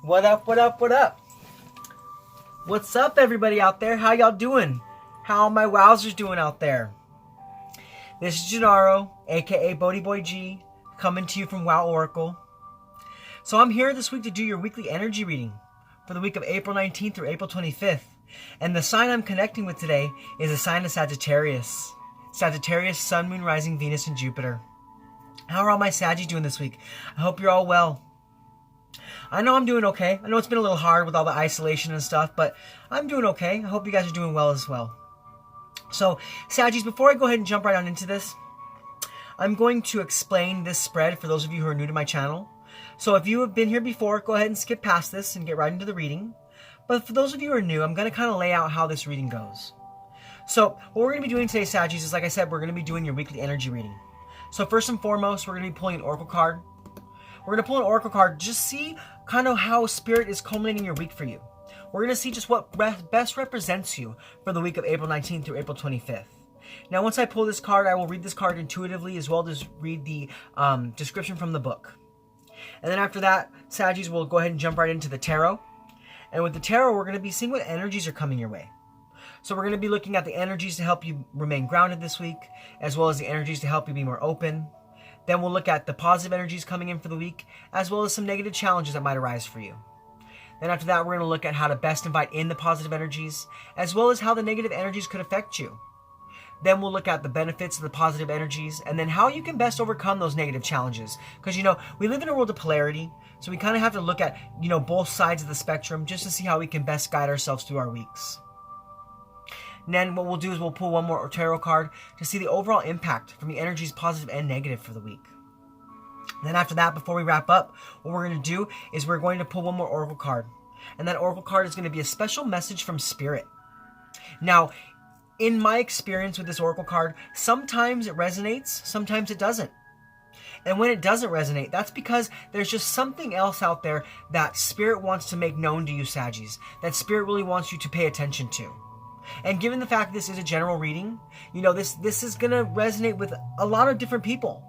What up, what up, what up? What's up, everybody out there? How y'all doing? How are my wowzers doing out there? This is Gennaro, aka BodhiBoy G, coming to you from Wow Oracle. So I'm here this week to do your weekly energy reading for the week of April 19th through April 25th. And the sign I'm connecting with today is a sign of Sagittarius. Sagittarius, Sun, Moon, Rising, Venus, and Jupiter. How are all my Saggies doing this week? I hope you're all well. I know I'm doing okay. I know it's been a little hard with all the isolation and stuff, but I'm doing okay. I hope you guys are doing well as well. So, Saggies, before I go ahead and jump right on into this, I'm going to explain this spread for those of you who are new to my channel. So if you have been here before, go ahead and skip past this and get right into the reading. But for those of you who are new, I'm going to kind of lay out how this reading goes. So what we're going to be doing today, Saggies, is like I said, we're going to be doing your weekly energy reading. So first and foremost, we're going to be pulling an oracle card. We're going to pull an oracle card, just see kind of how Spirit is culminating your week for you. We're going to see just what best represents you for the week of April 19th through April 25th. Now, once I pull this card, I will read this card intuitively as well as read the description from the book. And then after that, Saggies, will go ahead and jump right into the tarot. And with the tarot, we're going to be seeing what energies are coming your way. So we're going to be looking at the energies to help you remain grounded this week, as well as the energies to help you be more open. Then we'll look at the positive energies coming in for the week, as well as some negative challenges that might arise for you. Then after that, we're going to look at how to best invite in the positive energies, as well as how the negative energies could affect you. Then we'll look at the benefits of the positive energies, and then how you can best overcome those negative challenges. Because, we live in a world of polarity, so we kind of have to look at, both sides of the spectrum just to see how we can best guide ourselves through our weeks. And then what we'll do is we'll pull one more tarot card to see the overall impact from the energies, positive and negative, for the week. And then after that, before we wrap up, what we're going to do is we're going to pull one more oracle card. And that oracle card is going to be a special message from Spirit. Now, in my experience with this oracle card, sometimes it resonates, sometimes it doesn't. And when it doesn't resonate, that's because there's just something else out there that Spirit wants to make known to you, Saggies, that Spirit really wants you to pay attention to. And given the fact this is a general reading, this is going to resonate with a lot of different people.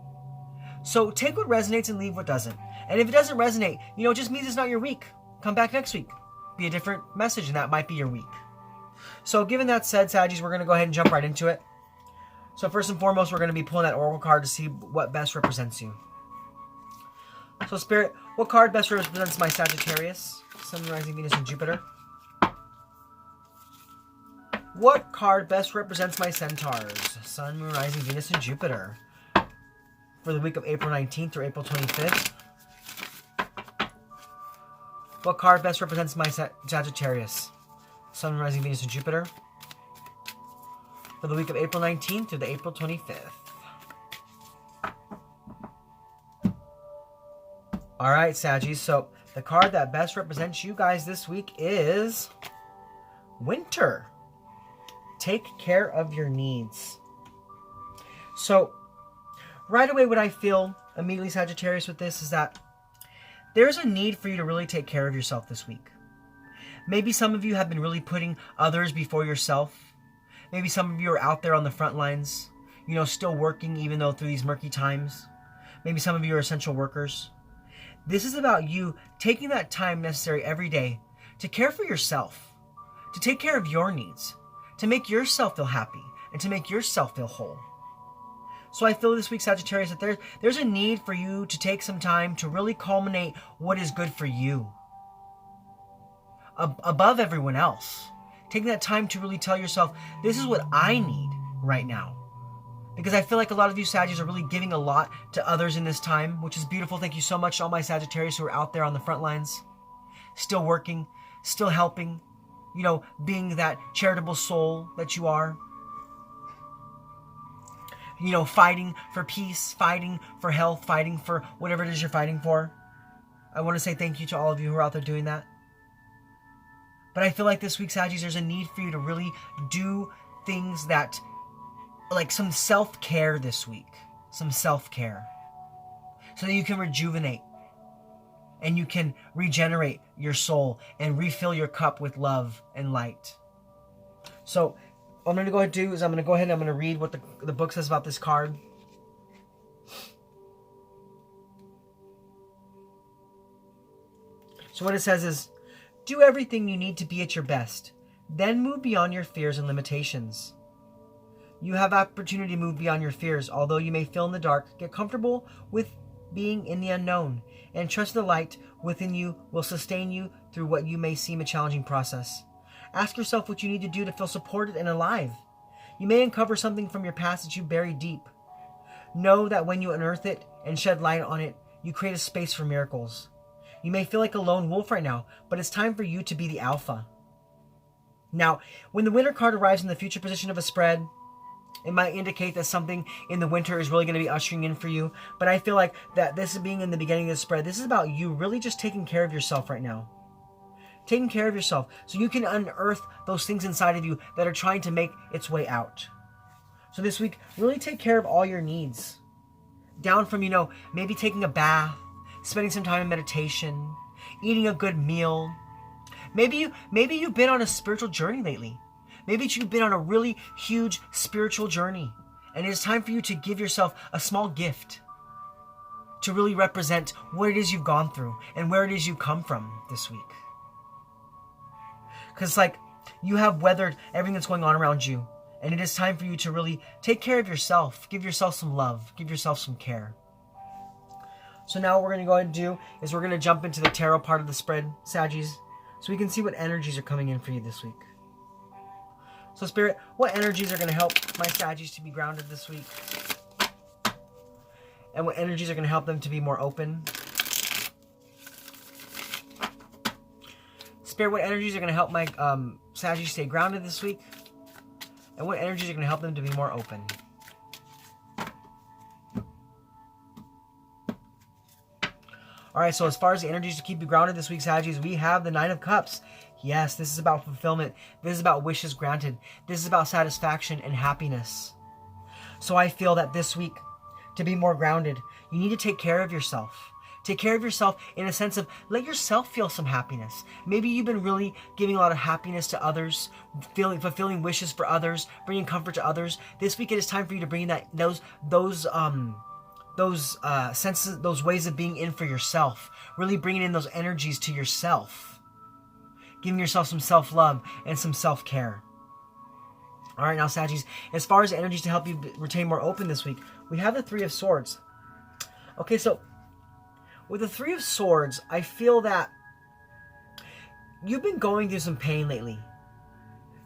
So take what resonates and leave what doesn't. And if it doesn't resonate, it just means it's not your week. Come back next week. Be a different message, and that might be your week. So given that said, Saggies, we're going to go ahead and jump right into it. So first and foremost, we're going to be pulling that oracle card to see what best represents you. So Spirit, what card best represents my Sagittarius, Sun, Rising, Venus, and Jupiter? What card best represents my Centaurs, Sun, Moon, Rising, Venus, and Jupiter, for the week of April 19th through April 25th? What card best represents my Sagittarius, Sun, Rising, Venus, and Jupiter, for the week of April 19th through the April 25th? Alright, Saggies, so the card that best represents you guys this week is Winter. Take care of your needs. So, right away what I feel immediately, Sagittarius, with this is that there's a need for you to really take care of yourself this week. Maybe some of you have been really putting others before yourself. Maybe some of you are out there on the front lines, still working even though through these murky times. Maybe some of you are essential workers. This is about you taking that time necessary every day to care for yourself, to take care of your needs, to make yourself feel happy, and to make yourself feel whole. So I feel this week, Sagittarius, that there's a need for you to take some time to really culminate what is good for you above everyone else. Taking that time to really tell yourself, this is what I need right now. Because I feel like a lot of you Saggies are really giving a lot to others in this time, which is beautiful. Thank you so much to all my Sagittarius who are out there on the front lines, still working, still helping, being that charitable soul that you are. Fighting for peace, fighting for health, fighting for whatever it is you're fighting for. I want to say thank you to all of you who are out there doing that. But I feel like this week, Saggies, there's a need for you to really do things that, like some self-care this week. Some self-care. So that you can rejuvenate. And you can regenerate your soul and refill your cup with love and light. So what I'm going to go ahead and do is I'm going to go ahead and I'm going to read what the book says about this card. So what it says is, do everything you need to be at your best. Then move beyond your fears and limitations. You have opportunity to move beyond your fears. Although you may feel in the dark, get comfortable with being in the unknown, and trust the light within you will sustain you through what you may seem a challenging process. Ask yourself what you need to do to feel supported and alive. You may uncover something from your past that you buried deep. Know that when you unearth it and shed light on it, you create a space for miracles. You may feel like a lone wolf right now, but it's time for you to be the alpha. Now, when the winter card arrives in the future position of a spread, it might indicate that something in the winter is really going to be ushering in for you. But I feel like that this being in the beginning of the spread, this is about you really just taking care of yourself right now. Taking care of yourself so you can unearth those things inside of you that are trying to make its way out. So this week, really take care of all your needs. Down from, maybe taking a bath, spending some time in meditation, eating a good meal. Maybe you've been on a spiritual journey lately. Maybe you've been on a really huge spiritual journey, and it's time for you to give yourself a small gift to really represent what it is you've gone through and where it is you've come from this week. Because it's like you have weathered everything that's going on around you, and it is time for you to really take care of yourself. Give yourself some love. Give yourself some care. So now what we're going to go ahead and do is we're going to jump into the tarot part of the spread, Saggies, so we can see what energies are coming in for you this week. So Spirit, what energies are going to help my Saggies to be grounded this week? And what energies are going to help them to be more open? Spirit, what energies are going to help my Saggies stay grounded this week? And what energies are going to help them to be more open? Alright, so as far as the energies to keep you grounded this week, Saggies, we have the Nine of Cups. Yes, this is about fulfillment. This is about wishes granted. This is about satisfaction and happiness. So I feel that this week, to be more grounded, you need to take care of yourself. Take care of yourself in a sense of let yourself feel some happiness. Maybe you've been really giving a lot of happiness to others, fulfilling wishes for others, bringing comfort to others. This week it is time for you to bring those senses, those ways of being in for yourself. Really bringing in those energies to yourself. Giving yourself some self-love and some self-care. All right, now, Saggies, as far as energies to help you retain more open this week, we have the Three of Swords. Okay, so with the Three of Swords, I feel that you've been going through some pain lately.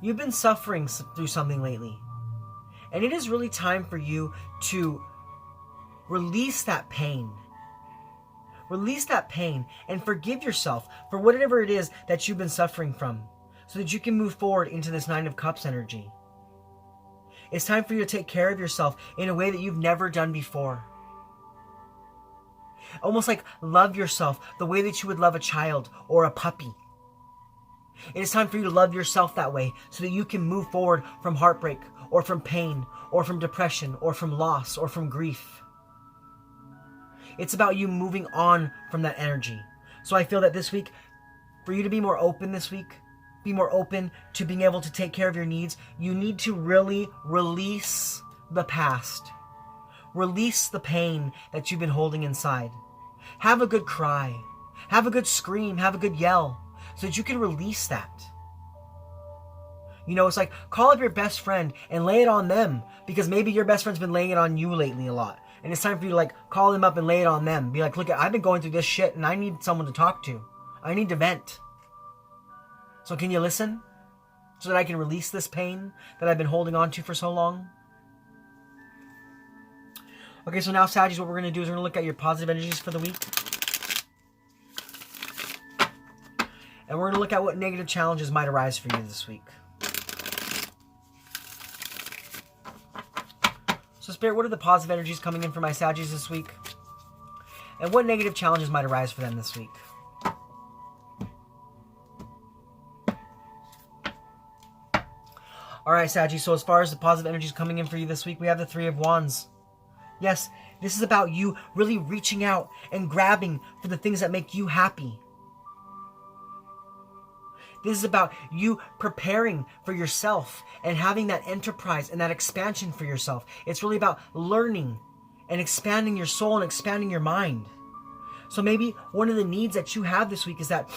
You've been suffering through something lately. And it is really time for you to release that pain. Release that pain and forgive yourself for whatever it is that you've been suffering from so that you can move forward into this Nine of Cups energy. It's time for you to take care of yourself in a way that you've never done before. Almost like love yourself the way that you would love a child or a puppy. It is time for you to love yourself that way so that you can move forward from heartbreak or from pain or from depression or from loss or from grief. It's about you moving on from that energy. So I feel that this week, for you to be more open this week, be more open to being able to take care of your needs, you need to really release the past. Release the pain that you've been holding inside. Have a good cry. Have a good scream. Have a good yell so that you can release that. It's like call up your best friend and lay it on them because maybe your best friend's been laying it on you lately a lot. And it's time for you to call them up and lay it on them. Be like, look, I've been going through this shit and I need someone to talk to. I need to vent. So can you listen? So that I can release this pain that I've been holding on to for so long? Okay, so now, Saggies, what we're going to do is we're going to look at your positive energies for the week. And we're going to look at what negative challenges might arise for you this week. So, Spirit, what are the positive energies coming in for my Saggies this week? And what negative challenges might arise for them this week? Alright, Saggies, so as far as the positive energies coming in for you this week, we have the Three of Wands. Yes, this is about you really reaching out and grabbing for the things that make you happy. This is about you preparing for yourself and having that enterprise and that expansion for yourself. It's really about learning and expanding your soul and expanding your mind. So maybe one of the needs that you have this week is that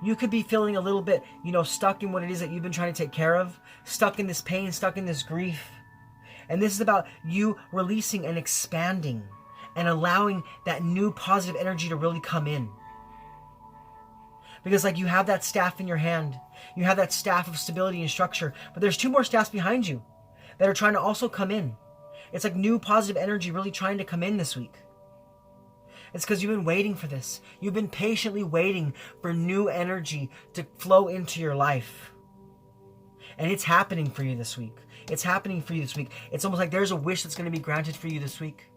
you could be feeling a little bit, stuck in what it is that you've been trying to take care of, stuck in this pain, stuck in this grief. And this is about you releasing and expanding and allowing that new positive energy to really come in. Because like you have that staff in your hand, you have that staff of stability and structure, but there's 2 more staffs behind you that are trying to also come in. It's like new positive energy really trying to come in this week. It's because you've been waiting for this. You've been patiently waiting for new energy to flow into your life. And it's happening for you this week. It's happening for you this week. It's almost like there's a wish that's going to be granted for you this week.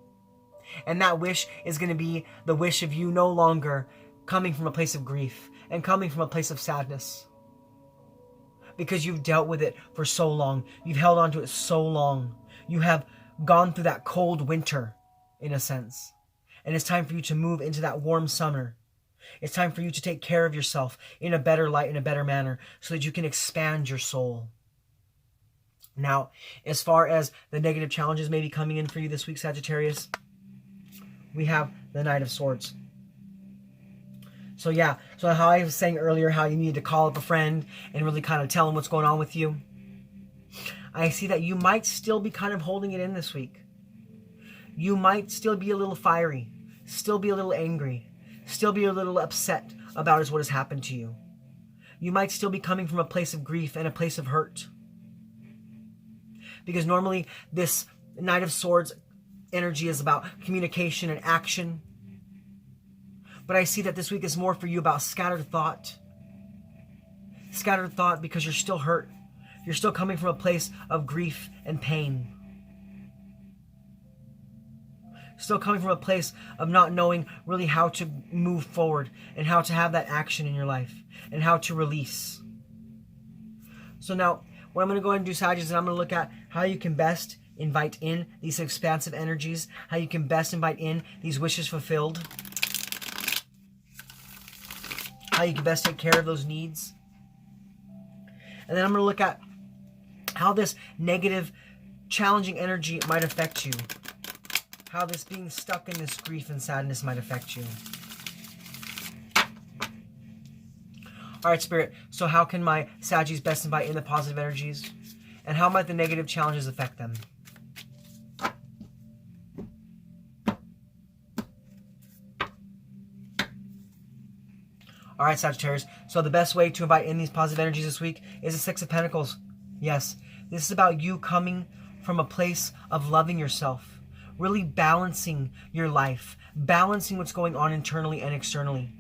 And that wish is going to be the wish of you no longer coming from a place of grief and coming from a place of sadness. Because you've dealt with it for so long. You've held on to it so long. You have gone through that cold winter, in a sense. And it's time for you to move into that warm summer. It's time for you to take care of yourself in a better light, in a better manner, so that you can expand your soul. Now, as far as the negative challenges maybe coming in for you this week, Sagittarius, we have the Knight of Swords. So yeah, so how I was saying earlier, how you need to call up a friend and really kind of tell them what's going on with you. I see that you might still be kind of holding it in this week. You might still be a little fiery, still be a little angry, still be a little upset about what has happened to you. You might still be coming from a place of grief and a place of hurt. Because normally this Knight of Swords energy is about communication and action. But I see that this week is more for you about scattered thought. Scattered thought because you're still hurt. You're still coming from a place of grief and pain. Still coming from a place of not knowing really how to move forward and how to have that action in your life and how to release. So now, what I'm going to go ahead and do, Sagittarius, is I'm going to look at how you can best invite in these expansive energies, how you can best invite in these wishes fulfilled, how you can best take care of those needs. And then I'm going to look at how this negative, challenging energy might affect you. How this being stuck in this grief and sadness might affect you. All right, Spirit, so how can my Saggies best invite in the positive energies? And how might the negative challenges affect them? All right, Sagittarius, so the best way to invite in these positive energies this week is the Six of Pentacles. Yes, this is about you coming from a place of loving yourself, really balancing your life, balancing what's going on internally and externally.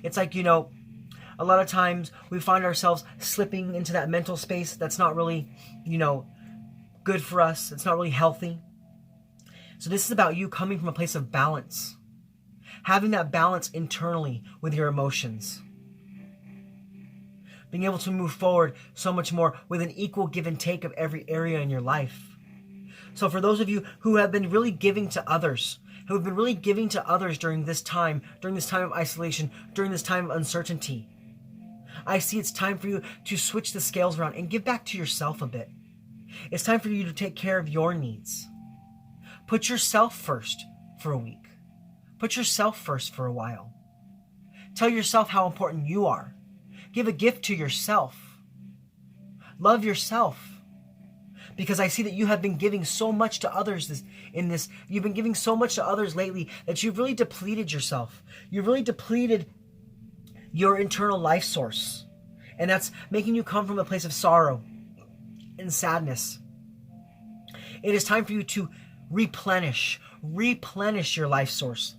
It's like, a lot of times we find ourselves slipping into that mental space that's not really, good for us. It's not really healthy. So this is about you coming from a place of balance, having that balance internally with your emotions, being able to move forward so much more with an equal give and take of every area in your life. So for those of you who have been really giving to others, who have been really giving to others during this time of isolation, during this time of uncertainty, I see it's time for you to switch the scales around and give back to yourself a bit. It's time for you to take care of your needs. Put yourself first for a week. Put yourself first for a while. Tell yourself how important you are. Give a gift to yourself. Love yourself. Because I see that you have been giving so much to others you've been giving so much to others lately that you've really depleted yourself. You've really depleted your internal life source. And that's making you come from a place of sorrow and sadness. It is time for you to replenish your life source,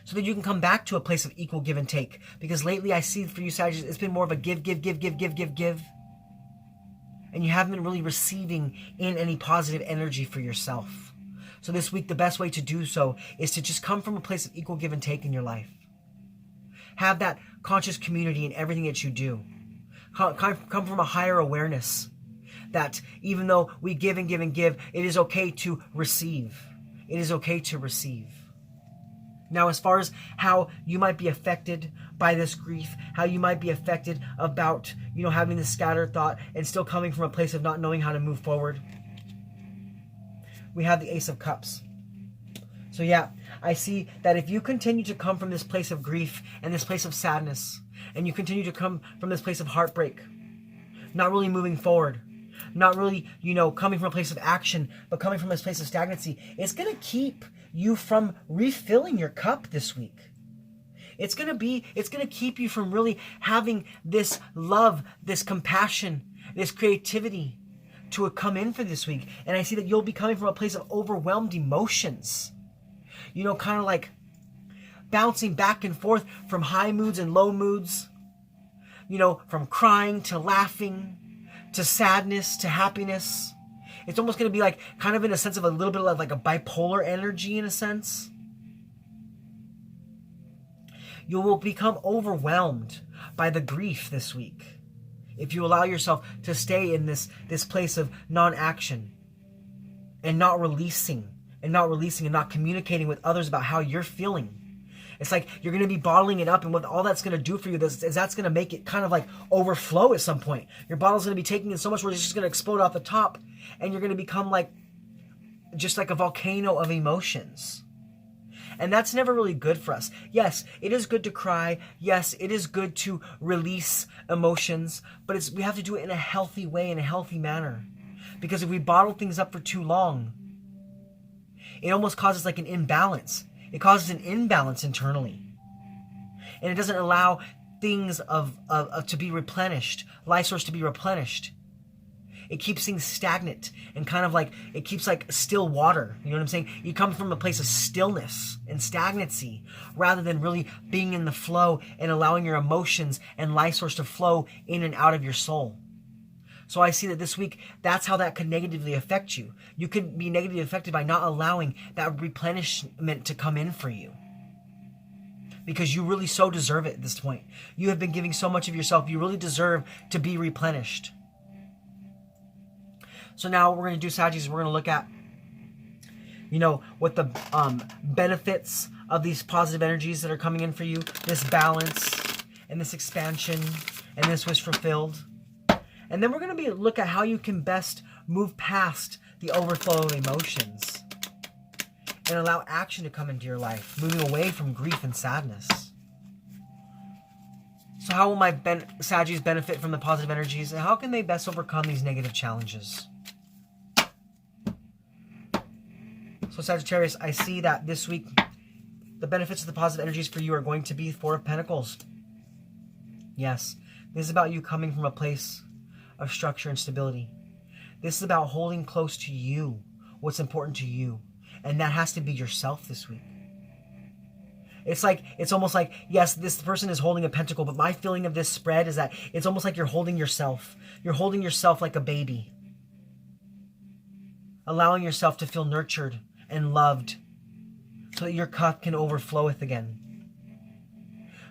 so that you can come back to a place of equal give and take. Because lately I see for you, Sagittarius, it's been more of a give. And you haven't been really receiving in any positive energy for yourself. So this week, the best way to do so is to just come from a place of equal give and take in your life. Have that conscious community in everything that you do. Come from a higher awareness that even though we give and give and give, it is okay to receive. It is okay to receive. Now, as far as how you might be affected by this grief, how you might be affected about, having this scattered thought and still coming from a place of not knowing how to move forward, we have the Ace of Cups. So yeah, I see that if you continue to come from this place of grief and this place of sadness, and you continue to come from this place of heartbreak, not really moving forward, not really, coming from a place of action, but coming from this place of stagnancy, it's going to keep you from refilling your cup this week. It's going to keep you from really having this love, this compassion, this creativity to come in for this week. And I see that you'll be coming from a place of overwhelmed emotions. Kind of like bouncing back and forth from high moods and low moods. From crying to laughing to sadness to happiness. It's almost going to be like kind of in a sense of a little bit of like a bipolar energy in a sense. You will become overwhelmed by the grief this week if you allow yourself to stay in this place of non-action and not releasing and not communicating with others about how you're feeling. It's like you're going to be bottling it up, and what all that's going to do for you is that's going to make it kind of like overflow at some point. Your bottle's going to be taking in so much where it's just going to explode off the top, and you're going to become just like a volcano of emotions. And that's never really good for us. Yes, it is good to cry. Yes, it is good to release emotions, but we have to do it in a healthy way, in a healthy manner. Because if we bottle things up for too long, it almost causes like an imbalance. It causes an imbalance internally. And it doesn't allow things to be replenished, life source to be replenished. It keeps things stagnant and kind of like, it keeps like still water. You know what I'm saying? You come from a place of stillness and stagnancy rather than really being in the flow and allowing your emotions and life source to flow in and out of your soul. So I see that this week, that's how that could negatively affect you. You could be negatively affected by not allowing that replenishment to come in for you. Because you really so deserve it at this point. You have been giving so much of yourself. You really deserve to be replenished. So now what we're going to do, Sagittarius, we're going to look at, what the benefits of these positive energies that are coming in for you. This balance and this expansion and this wish fulfilled. And then we're going to look at how you can best move past the overflow of emotions and allow action to come into your life, moving away from grief and sadness. So how will my Sagittarius benefit from the positive energies, and how can they best overcome these negative challenges? So Sagittarius, I see that this week, the benefits of the positive energies for you are going to be Four of Pentacles. Yes, this is about you coming from a place of structure and stability. This is about holding close to you what's important to you, and that has to be yourself this week. It's almost like, yes, this person is holding a pentacle, but my feeling of this spread is that it's almost like you're holding yourself. You're holding yourself like a baby, allowing yourself to feel nurtured and loved so that your cup can overfloweth again,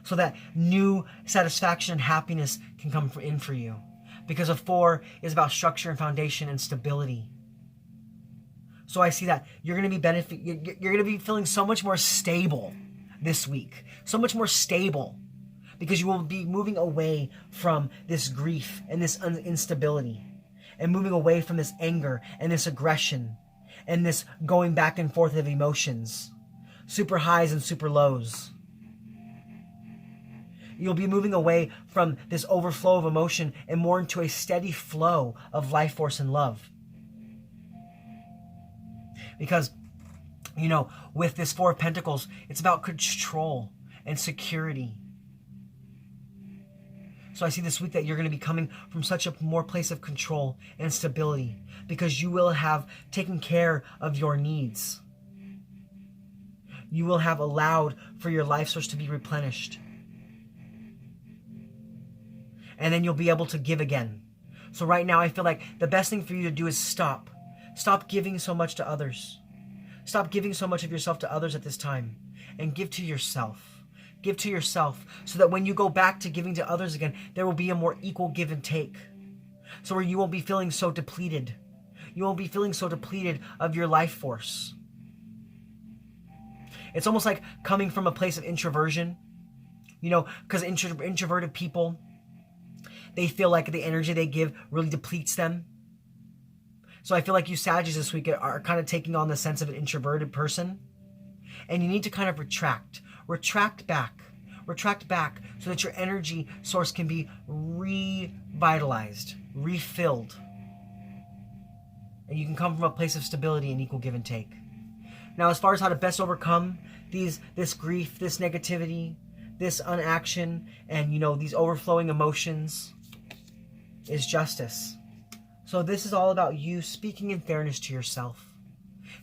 so that new satisfaction and happiness can come in for you. Because a four is about structure and foundation and stability. So I see that you're going to be feeling so much more stable this week. So much more stable. Because you will be moving away from this grief and this instability. And moving away from this anger and this aggression. And this going back and forth of emotions. Super highs and super lows. You'll be moving away from this overflow of emotion and more into a steady flow of life force and love. Because, with this Four of Pentacles, it's about control and security. So I see this week that you're going to be coming from such a more place of control and stability because you will have taken care of your needs. You will have allowed for your life source to be replenished. And then you'll be able to give again. So right now I feel like the best thing for you to do is stop. Stop giving so much to others. Stop giving so much of yourself to others at this time. And give to yourself. Give to yourself so that when you go back to giving to others again, there will be a more equal give and take. So where you won't be feeling so depleted. You won't be feeling so depleted of your life force. It's almost like coming from a place of introversion. Because introverted people, they feel like the energy they give really depletes them. So I feel like you Sagittarius this week are kind of taking on the sense of an introverted person. And you need to kind of retract back so that your energy source can be revitalized, refilled. And you can come from a place of stability and equal give and take. Now, as far as how to best overcome this grief, this negativity, this unaction, and these overflowing emotions, is justice. So this is all about you speaking in fairness to yourself,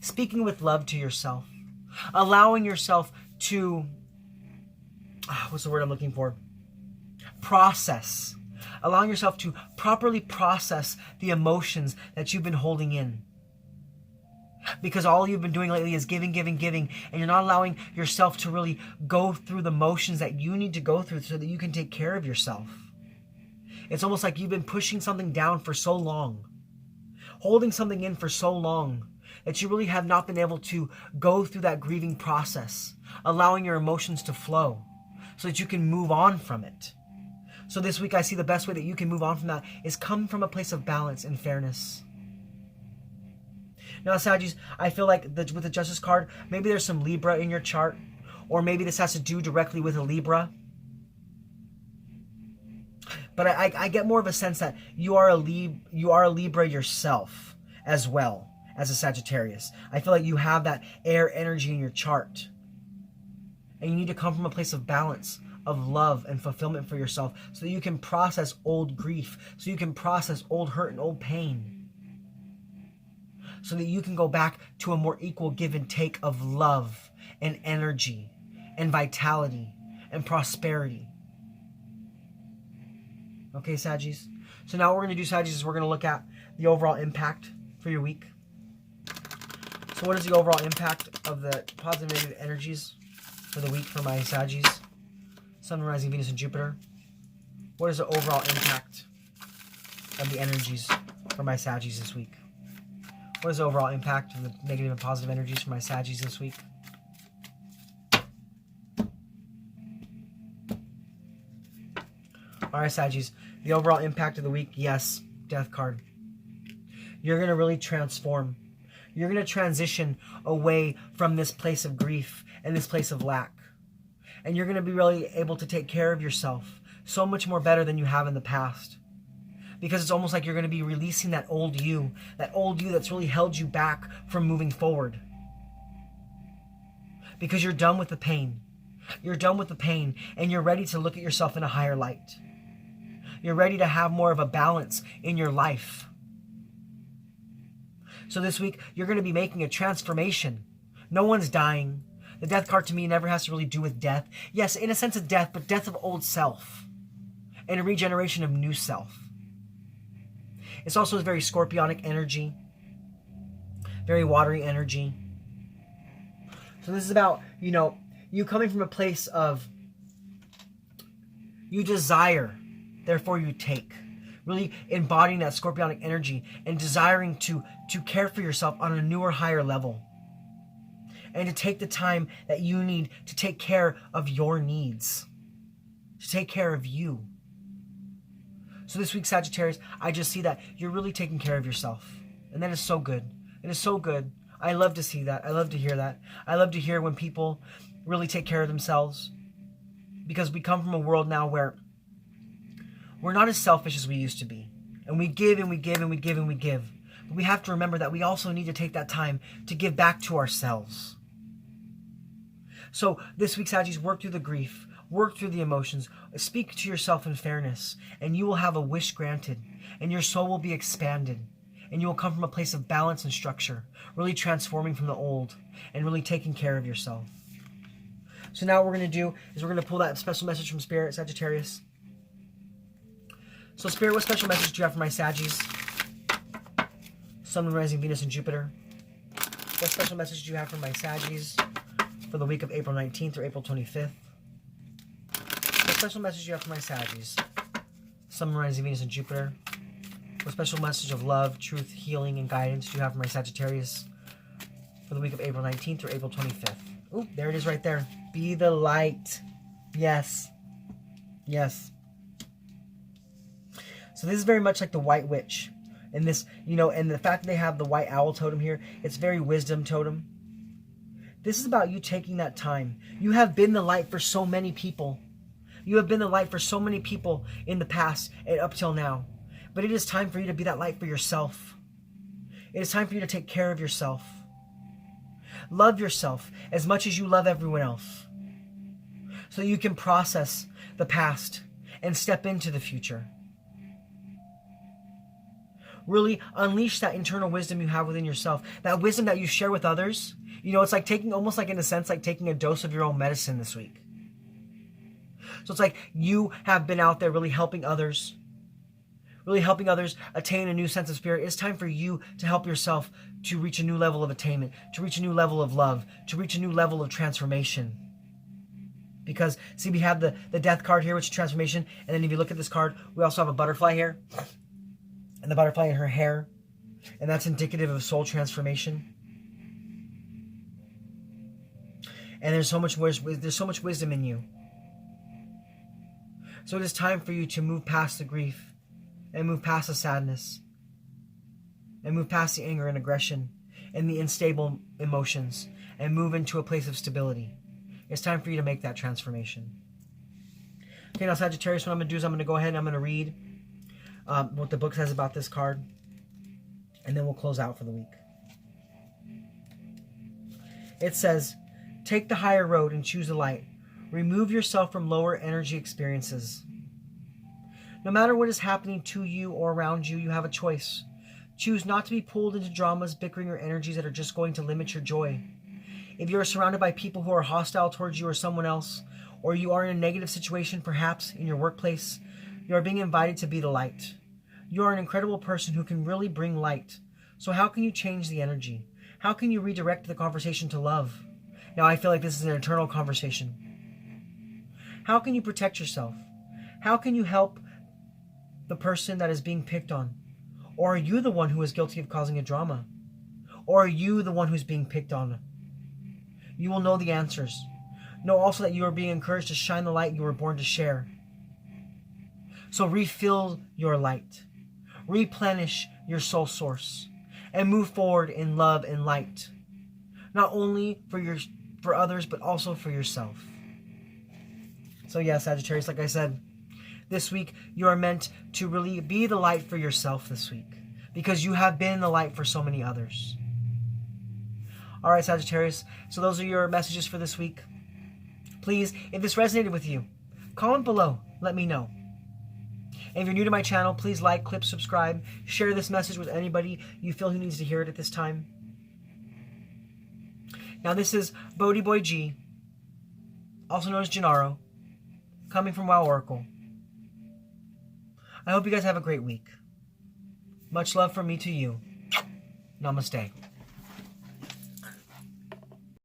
speaking with love to yourself, allowing yourself to, what's the word I'm looking for? Process. Allowing yourself to properly process the emotions that you've been holding in. Because all you've been doing lately is giving, and you're not allowing yourself to really go through the motions that you need to go through so that you can take care of yourself. It's almost like you've been pushing something down for so long, holding something in for so long, that you really have not been able to go through that grieving process, allowing your emotions to flow so that you can move on from it. So this week I see the best way that you can move on from that is come from a place of balance and fairness. Now, Saggies, I feel like with the Justice card, maybe there's some Libra in your chart, or maybe this has to do directly with a Libra. But I get more of a sense that you are a Libra yourself as well as a Sagittarius. I feel like you have that air energy in your chart. And you need to come from a place of balance, of love and fulfillment for yourself so that you can process old grief, so you can process old hurt and old pain, so that you can go back to a more equal give and take of love and energy and vitality and prosperity. Okay, Saggies? So now what we're going to do, Saggies, is we're going to look at the overall impact for your week. So what is the overall impact of the positive and negative energies for the week for my Saggies? Sun, rising, Venus, and Jupiter. What is the overall impact of the energies for my Saggies this week? What is the overall impact of the negative and positive energies for my Saggies this week? Alright, Saggies. The overall impact of the week, yes, Death card. You're going to really transform. You're going to transition away from this place of grief and this place of lack. And you're going to be really able to take care of yourself so much more better than you have in the past. Because it's almost like you're going to be releasing that old you that's really held you back from moving forward. Because you're done with the pain. You're done with the pain, and you're ready to look at yourself in a higher light. You're ready to have more of a balance in your life. So this week, you're going to be making a transformation. No one's dying. The Death card to me never has to really do with death. Yes, in a sense of death, but death of old self. And a regeneration of new self. It's also a very scorpionic energy. Very watery energy. So this is about, you coming from a place of you desire, therefore you take. Really embodying that scorpionic energy and desiring to care for yourself on a newer, higher level. And to take the time that you need to take care of your needs. To take care of you. So this week, Sagittarius, I just see that you're really taking care of yourself. And that is so good. It is so good. I love to see that. I love to hear that. I love to hear when people really take care of themselves. Because we come from a world now where we're not as selfish as we used to be. And we give and we give and we give and we give. But we have to remember that we also need to take that time to give back to ourselves. So this week, Saggies, work through the grief. Work through the emotions. Speak to yourself in fairness. And you will have a wish granted. And your soul will be expanded. And you will come from a place of balance and structure. Really transforming from the old. And really taking care of yourself. So now what we're going to do is we're going to pull that special message from Spirit, Sagittarius. So Spirit, what special message do you have for my Saggies? Sun, rising, Venus, and Jupiter. What special message do you have for my Saggies for the week of April 19th through April 25th? What special message do you have for my Saggies? Sun, rising, Venus, and Jupiter. What special message of love, truth, healing, and guidance do you have for my Sagittarius for the week of April 19th through April 25th? Ooh, there it is right there. Be the light. Yes. Yes. So this is very much like the White Witch. And this, and the fact that they have the white owl totem here, it's very wisdom totem. This is about you taking that time. You have been the light for so many people. You have been the light for so many people in the past and up till now. But it is time for you to be that light for yourself. It is time for you to take care of yourself. Love yourself as much as you love everyone else, so you can process the past and step into the future. Really unleash that internal wisdom you have within yourself, that wisdom that you share with others. You know, it's like taking, almost like in a sense, like taking a dose of your own medicine this week. So it's like you have been out there really helping others attain a new sense of spirit. It's time for you to help yourself to reach a new level of attainment, to reach a new level of love, to reach a new level of transformation. Because, see, we have the death card here, which is transformation. And then if you look at this card, we also have a butterfly here. And the butterfly in her hair. And that's indicative of soul transformation. And there's so much wisdom in you. So it is time for you to move past the grief. And move past the sadness. And move past the anger and aggression. And the unstable emotions. And move into a place of stability. It's time for you to make that transformation. Okay, now Sagittarius, what I'm going to do is I'm going to go ahead and I'm going to read what the book says about this card. And then we'll close out for the week. It says, take the higher road and choose the light. Remove yourself from lower energy experiences. No matter what is happening to you or around you, you have a choice. Choose not to be pulled into dramas, bickering, or energies that are just going to limit your joy. If you are surrounded by people who are hostile towards you or someone else, or you are in a negative situation, perhaps in your workplace, you are being invited to be the light. You are an incredible person who can really bring light. So how can you change the energy? How can you redirect the conversation to love? Now, I feel like this is an eternal conversation. How can you protect yourself? How can you help the person that is being picked on? Or are you the one who is guilty of causing a drama? Or are you the one who's being picked on? You will know the answers. Know also that you are being encouraged to shine the light you were born to share. So refill your light. Replenish your soul source. And move forward in love and light. Not only for others, but also for yourself. So yeah, Sagittarius, like I said, this week you are meant to really be the light for yourself this week. Because you have been the light for so many others. All right, Sagittarius, so those are your messages for this week. Please, if this resonated with you, comment below. Let me know. And if you're new to my channel, please like, click, subscribe. Share this message with anybody you feel who needs to hear it at this time. Now, this is BodhiBoy G, also known as Gennaro, coming from Wow Oracle. I hope you guys have a great week. Much love from me to you. Namaste.